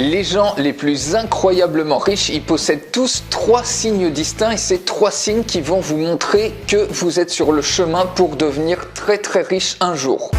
Les gens les plus incroyablement riches, ils possèdent tous 3 signes distincts et c'est 3 signes qui vont vous montrer que vous êtes sur le chemin pour devenir très très riche un jour.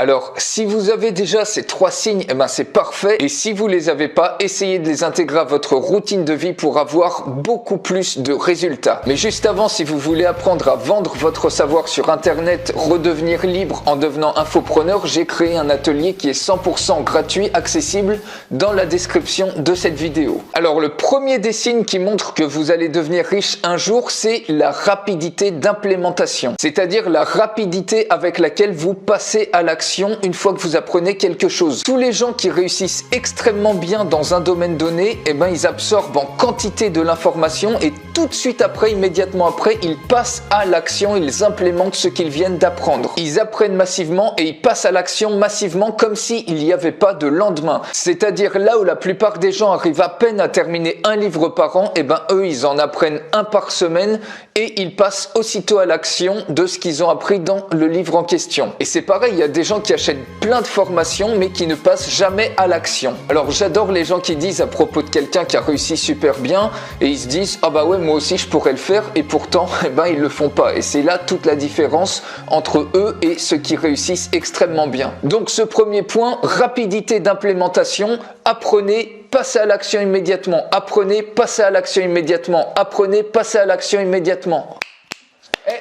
Alors, si vous avez déjà ces 3 signes, eh ben c'est parfait. Et si vous les avez pas, essayez de les intégrer à votre routine de vie pour avoir beaucoup plus de résultats. Mais juste avant, si vous voulez apprendre à vendre votre savoir sur Internet, redevenir libre en devenant infopreneur, j'ai créé un atelier qui est 100% gratuit, accessible dans la description de cette vidéo. Alors, le premier des signes qui montre que vous allez devenir riche un jour, c'est la rapidité d'implémentation. C'est-à-dire la rapidité avec laquelle vous passez à l'action une fois que vous apprenez quelque chose. Tous les gens qui réussissent extrêmement bien dans un domaine donné, eh ben, ils absorbent en quantité de l'information et tout de suite après, immédiatement après, ils passent à l'action, ils implémentent ce qu'ils viennent d'apprendre. Ils apprennent massivement et ils passent à l'action massivement comme s'il n'y avait pas de lendemain. C'est-à-dire là où la plupart des gens arrivent à peine à terminer un livre par an, eh ben, eux, ils en apprennent un par semaine et ils passent aussitôt à l'action de ce qu'ils ont appris dans le livre en question. Et c'est pareil, il y a des gens qui achètent plein de formations mais qui ne passent jamais à l'action. Alors j'adore les gens qui disent à propos de quelqu'un qui a réussi super bien et ils se disent ah bah ouais moi aussi je pourrais le faire et pourtant eh ben ils le font pas et c'est là toute la différence entre eux et ceux qui réussissent extrêmement bien. Donc ce premier point, rapidité d'implémentation, apprenez, passez à l'action immédiatement, apprenez, passez à l'action immédiatement, apprenez, passez à l'action immédiatement.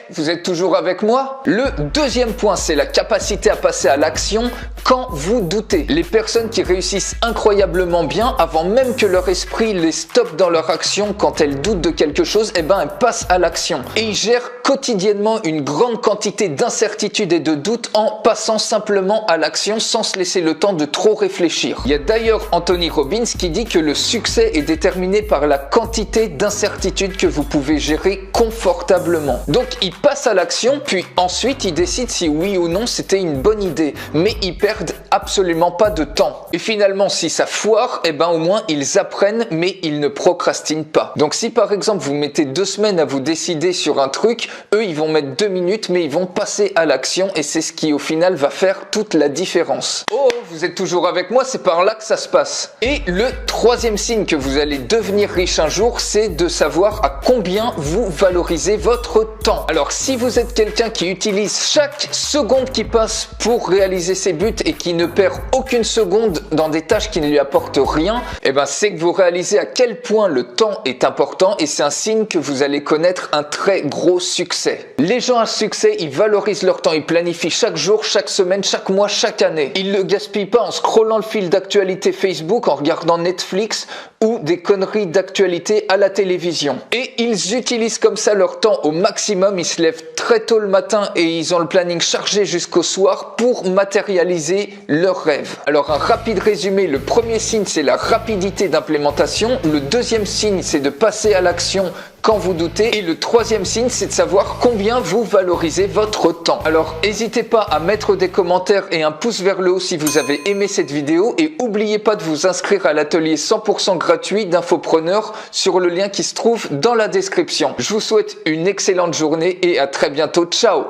Vous êtes toujours avec moi? Le deuxième point, c'est la capacité à passer à l'action quand vous doutez. Les personnes qui réussissent incroyablement bien, avant même que leur esprit les stoppe dans leur action, quand elles doutent de quelque chose, eh ben elles passent à l'action. Et ils gèrent quotidiennement une grande quantité d'incertitudes et de doutes en passant simplement à l'action sans se laisser le temps de trop réfléchir. Il y a d'ailleurs Anthony Robbins qui dit que le succès est déterminé par la quantité d'incertitudes que vous pouvez gérer confortablement. Donc ils passent à l'action, puis ensuite ils décident si oui ou non c'était une bonne idée, mais ils perdent absolument pas de temps. Et finalement si ça foire, eh ben au moins ils apprennent mais ils ne procrastinent pas. Donc si par exemple vous mettez 2 semaines à vous décider sur un truc, eux ils vont mettre 2 minutes mais ils vont passer à l'action et c'est ce qui au final va faire toute la différence. Oh, vous êtes toujours avec moi, c'est par là que ça se passe. Et le troisième signe que vous allez devenir riche un jour, c'est de savoir à combien vous valorisez votre temps. Alors si vous êtes quelqu'un qui utilise chaque seconde qui passe pour réaliser ses buts et qui ne perd aucune seconde dans des tâches qui ne lui apportent rien, eh ben c'est que vous réalisez à quel point le temps est important et c'est un signe que vous allez connaître un très gros succès. Les gens à succès, ils valorisent leur temps, ils planifient chaque jour, chaque semaine, chaque mois, chaque année. Ils ne le gaspillent pas en scrollant le fil d'actualité Facebook, en regardant Netflix ou des conneries d'actualité à la télévision. Et ils utilisent comme ça leur temps au maximum, ils se lèvent très tôt le matin et ils ont le planning chargé jusqu'au soir pour matérialiser leurs rêves. Alors un rapide résumé, le premier signe c'est la rapidité d'implémentation, le deuxième signe c'est de passer à l'action quand vous doutez et le troisième signe c'est de savoir combien vous valorisez votre temps. Alors n'hésitez pas à mettre des commentaires et un pouce vers le haut si vous avez aimé cette vidéo et n'oubliez pas de vous inscrire à l'atelier 100% gratuit d'Infopreneur sur le lien qui se trouve dans la description. Je vous souhaite une excellente journée et à très bientôt. Ciao!